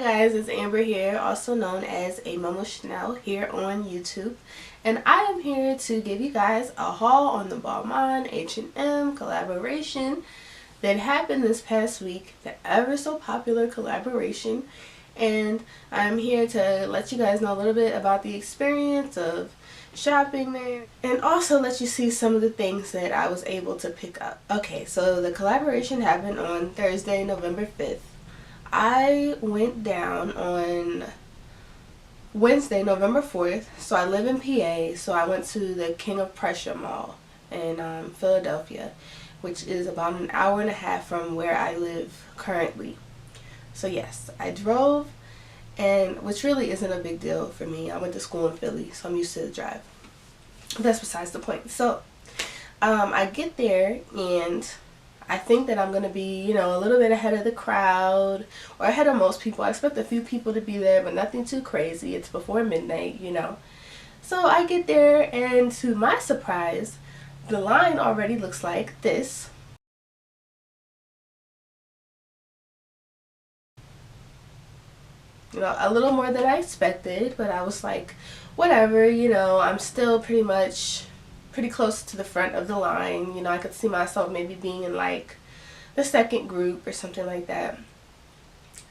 guys, it's Amber here, also known as a Momo Chanel here on YouTube, and I am here to give you guys a haul on the Balmain H&M collaboration that happened this past week, the ever so popular collaboration. And I'm here to let you guys know a little bit about the experience of shopping there and also let you see some of the things that I was able to pick up. Okay, so the collaboration happened on Thursday, November 5th. I went down on Wednesday, November 4th. So I live in PA, so I went to the King of Prussia Mall in Philadelphia, which is about an hour and a half from where I live currently. So yes, I drove, and which really isn't a big deal for me. I went to school in Philly, so I'm used to the drive. But that's besides the point. So I get there, and I think that I'm going to be, a little bit ahead of the crowd, or ahead of most people. I expect a few people to be there, but nothing too crazy. It's before midnight, So I get there, and to my surprise, the line already looks like this. A little more than I expected, but I was like, whatever, I'm still pretty close to the front of the line. I could see myself maybe being in like the second group or something like that.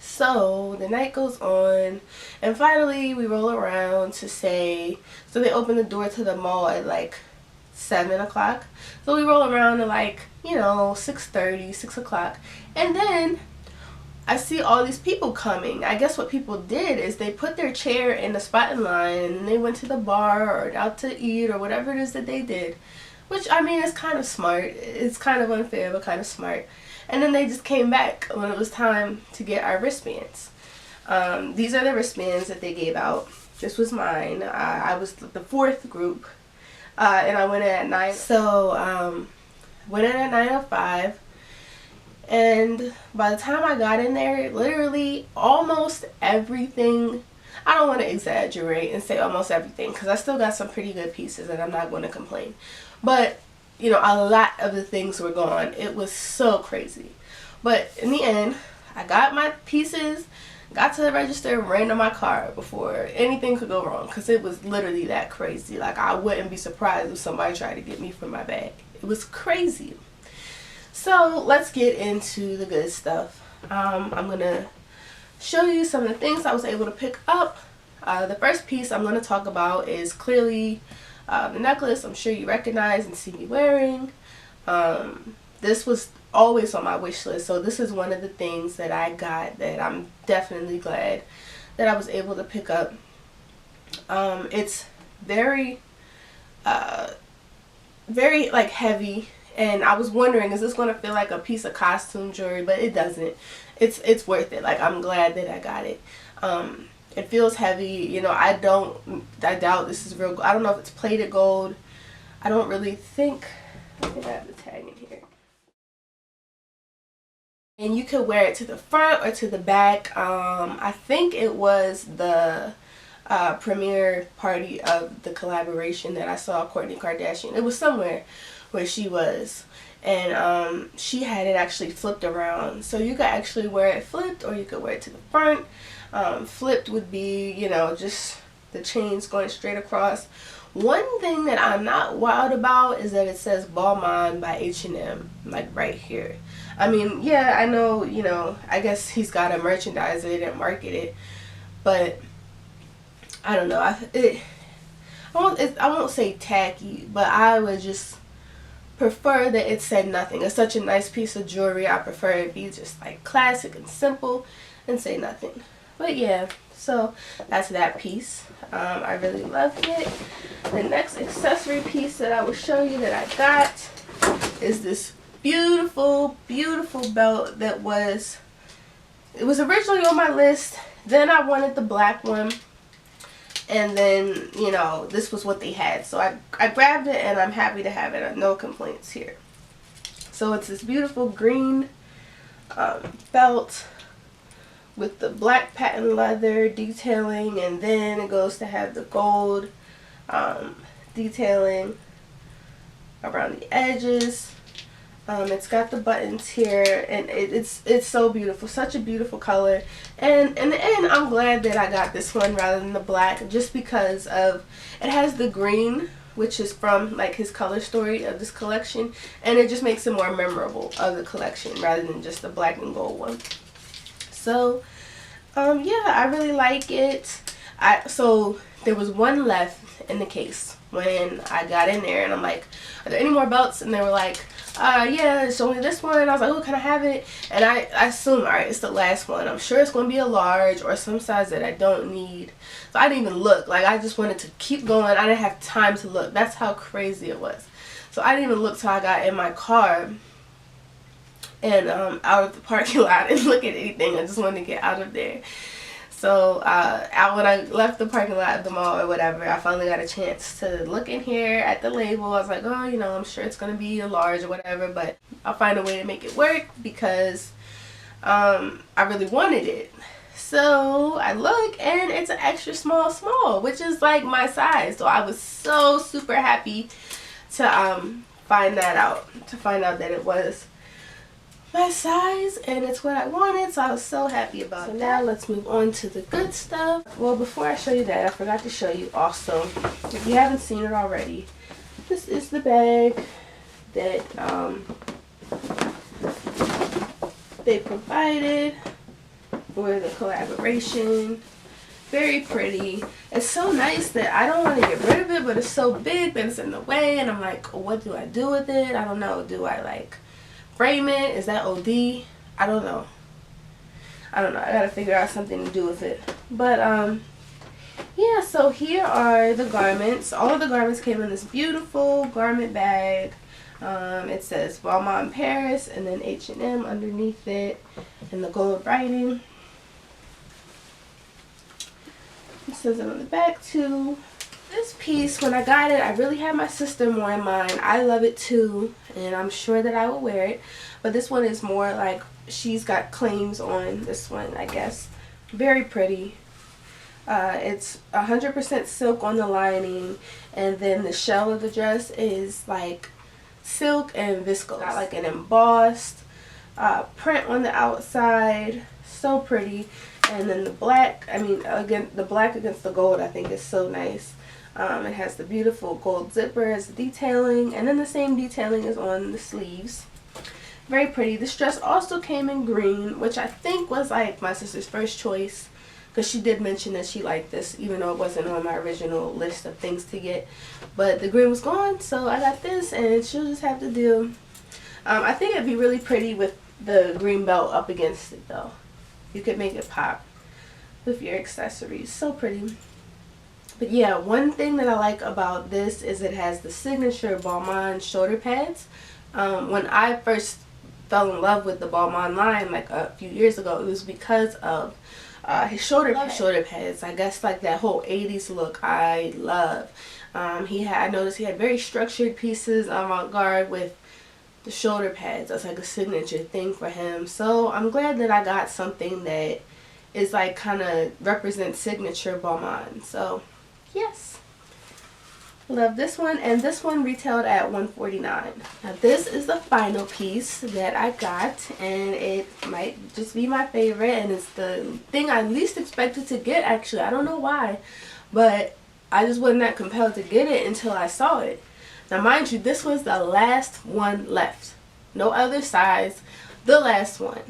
So the night goes on, and finally we roll around to so they open the door to the mall at like 7 o'clock. So we roll around to like, 6:30, 6 o'clock, and then I see all these people coming. I guess what people did is they put their chair in the spot in line, and they went to the bar or out to eat or whatever it is that they did. Which, I mean, is kind of smart. It's kind of unfair, but kind of smart. And then they just came back when it was time to get our wristbands. These are the wristbands that they gave out. This was mine. I was the fourth group, and I went in at 9. So, went in at 9:05. And by the time I got in there, literally almost everything, I don't want to exaggerate and say almost everything, because I still got some pretty good pieces and I'm not going to complain. But, a lot of the things were gone. It was so crazy. But in the end, I got my pieces, got to the register, and ran to my car before anything could go wrong, because it was literally that crazy. Like, I wouldn't be surprised if somebody tried to get me for my bag. It was crazy. So let's get into the good stuff. I'm going to show you some of the things I was able to pick up. The first piece I'm going to talk about is clearly the necklace I'm sure you recognize and see me wearing. This was always on my wish list, so this is one of the things that I got that I'm definitely glad that I was able to pick up. It's very like heavy. And I was wondering, is this going to feel like a piece of costume jewelry? But it doesn't. It's worth it. Like, I'm glad that I got it. It feels heavy. I doubt this is real gold. I don't know if it's plated gold. I don't really think. I think I have the tag in here. And you could wear it to the front or to the back. I think it was the premiere party of the collaboration that I saw Kourtney Kardashian. It was somewhere where she was, and she had it actually flipped around, so you could actually wear it flipped, or you could wear it to the front. Flipped would be, just the chains going straight across. One thing that I'm not wild about is that it says Balmain by H&M, like right here. I mean, yeah, I know, I guess he's got a merchandiser, they didn't market it, but I don't know. I won't say tacky, but I would just prefer that it said nothing. It's such a nice piece of jewelry. I prefer it be just like classic and simple and say nothing. But yeah, so that's that piece. I really loved it. The next accessory piece that I will show you that I got is this beautiful, beautiful belt that it was originally on my list. Then I wanted the black one. And then, this was what they had. So I grabbed it, and I'm happy to have it. No complaints here. So it's this beautiful green belt with the black patent leather detailing. And then it goes to have the gold detailing around the edges. It's got the buttons here, and it's so beautiful, such a beautiful color. And in the end, I'm glad that I got this one rather than the black, just because of it has the green, which is from like his color story of this collection, and it just makes it more memorable of the collection rather than just the black and gold one. So yeah, I really like it. So there was one left in the case when I got in there, and I'm like, are there any more belts? And they were like, yeah, it's only this one. And I was like, oh, can I have it? And I assume, alright, it's the last one. I'm sure it's going to be a large or some size that I don't need. So I didn't even look. Like, I just wanted to keep going. I didn't have time to look. That's how crazy it was. So I didn't even look till I got in my car and out of the parking lot and look at anything. I just wanted to get out of there. So when I left the parking lot at the mall or whatever, I finally got a chance to look in here at the label. I was like, oh, you know, I'm sure it's going to be a large or whatever, but I'll find a way to make it work because I really wanted it. So I look, and it's an extra small, which is like my size. So I was so super happy to find out that it was my size and it's what I wanted, so I was so happy about it. So now let's move on to the good stuff. Well, before I show you that, I forgot to show you also, if you haven't seen it already, this is the bag that they provided for the collaboration. Very pretty. It's so nice that I don't want to get rid of it, but it's so big that it's in the way, and I'm like, what do I do with it? I don't know. Do I like frame it? Is that OD? I don't know. I gotta figure out something to do with it. But yeah, so here are the garments. All of the garments came in this beautiful garment bag. It says Balmain Paris and then H&M underneath it in the gold writing. It says it on the back too. This piece, when I got it, I really had my sister more in mind. I love it too, and I'm sure that I will wear it. But this one is more like she's got claims on this one, I guess. Very pretty. It's 100% silk on the lining, and then the shell of the dress is like silk and viscose. Got like an embossed print on the outside. So pretty. And then the black, again, the black against the gold, I think is so nice. It has the beautiful gold zipper as the detailing, and then the same detailing is on the sleeves. Very pretty. This dress also came in green, which I think was like my sister's first choice, because she did mention that she liked this, even though it wasn't on my original list of things to get. But the green was gone, so I got this, and she'll just have to do. I think it'd be really pretty with the green belt up against it, though. You could make it pop with your accessories. So pretty. But yeah, one thing that I like about this is it has the signature Balmain shoulder pads. When I first fell in love with the Balmain line like a few years ago, it was because of his shoulder pads. I guess like that whole 80s look I love. I noticed he had very structured pieces, avant-garde, with the shoulder pads. That's like a signature thing for him. So I'm glad that I got something that is like kind of represents signature Balmain. So yes, love this one. And this one retailed at $149. Now this is the final piece that I got, and it might just be my favorite, and it's the thing I least expected to get, actually. I don't know why, but I just wasn't that compelled to get it until I saw it. Now mind you, this was the last one left. No other size, the last one.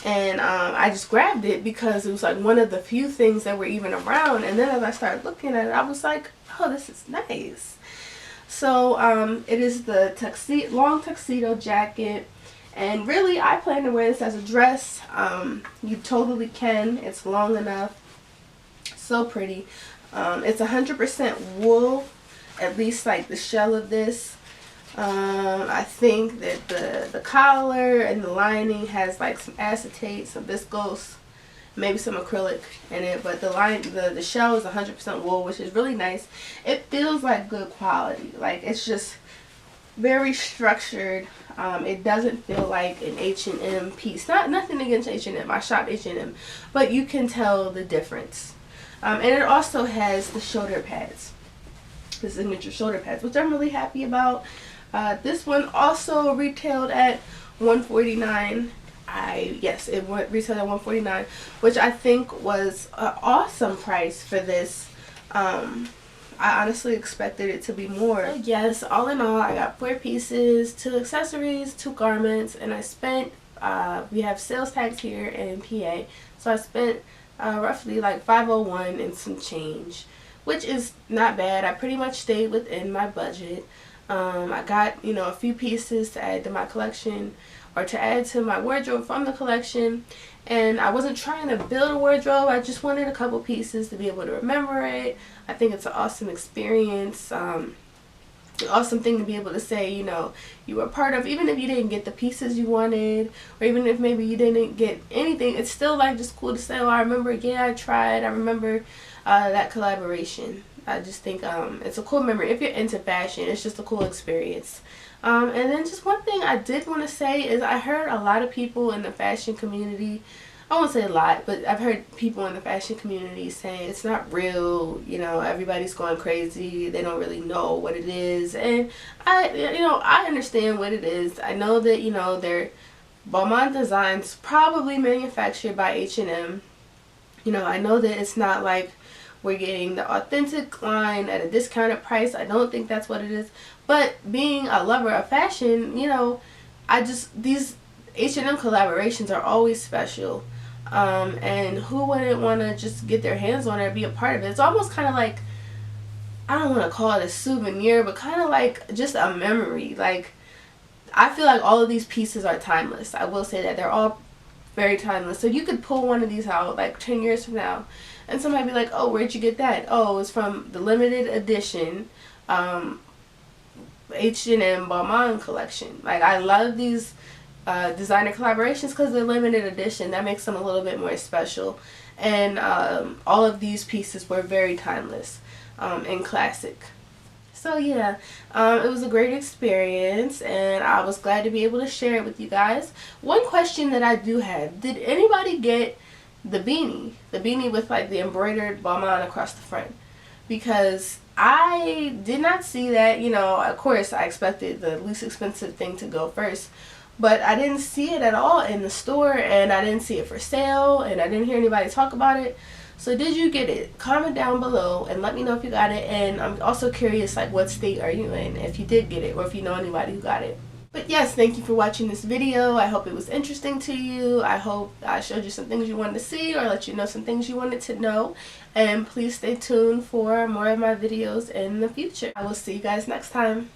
And I just grabbed it because it was like one of the few things that were even around. And then as I started looking at it, I was like, oh, this is nice. So it is the long tuxedo jacket. And really, I plan to wear this as a dress. You totally can. It's long enough. So pretty. It's 100% wool. At least like the shell of this. I think that the collar and the lining has like some acetate, some viscose, maybe some acrylic in it, but the shell is 100% wool, which is really nice. It feels like good quality. Like, it's just very structured. It doesn't feel like an H&M piece. Nothing against H&M. I shop H&M, but you can tell the difference. And it also has the shoulder pads, the signature shoulder pads, which I'm really happy about. This one also retailed at $149. Yes, it retailed at $149, which I think was an awesome price for this. I honestly expected it to be more. But yes, all in all, I got 4 pieces, 2 accessories, 2 garments, and I spent, we have sales tax here in PA, so I spent roughly like $501 and some change, which is not bad. I pretty much stayed within my budget. I got, you know, a few pieces to add to my collection, or to add to my wardrobe from the collection, and I wasn't trying to build a wardrobe. I just wanted a couple pieces to be able to remember it. I think it's an awesome experience, an awesome thing to be able to say, you know, you were part of, even if you didn't get the pieces you wanted, or even if maybe you didn't get anything. It's still like just cool to say, oh, I remember, yeah, I tried, I remember that collaboration. I just think it's a cool memory. If you're into fashion, it's just a cool experience. And then just one thing I did want to say is I heard a lot of people in the fashion community, I won't say a lot, but I've heard people in the fashion community saying it's not real, you know, everybody's going crazy, they don't really know what it is. And I understand what it is. I know that, you know, they're Balmain designs probably manufactured by H&M. You know, I know that it's not like we're getting the authentic line at a discounted price. I don't think that's what it is. But being a lover of fashion, you know, these H&M collaborations are always special. And who wouldn't want to just get their hands on it or be a part of it? It's almost kind of like, I don't want to call it a souvenir, but kind of like just a memory. Like, I feel like all of these pieces are timeless. I will say that they're all very timeless. So you could pull one of these out like 10 years from now, and somebody be like, oh, where'd you get that? Oh, it's from the limited edition H&M Balmain collection. Like, I love these designer collaborations because they're limited edition. That makes them a little bit more special. And all of these pieces were very timeless and classic. So yeah, it was a great experience, and I was glad to be able to share it with you guys. One question that I do have: did anybody get the beanie? The beanie with like the embroidered Balmain across the front? Because I did not see that. You know, of course, I expected the least expensive thing to go first, but I didn't see it at all in the store, and I didn't see it for sale, and I didn't hear anybody talk about it. So did you get it? Comment down below and let me know if you got it. And I'm also curious, like, what state are you in if you did get it, or if you know anybody who got it. But yes, thank you for watching this video. I hope it was interesting to you. I hope I showed you some things you wanted to see, or let you know some things you wanted to know. And please stay tuned for more of my videos in the future. I will see you guys next time.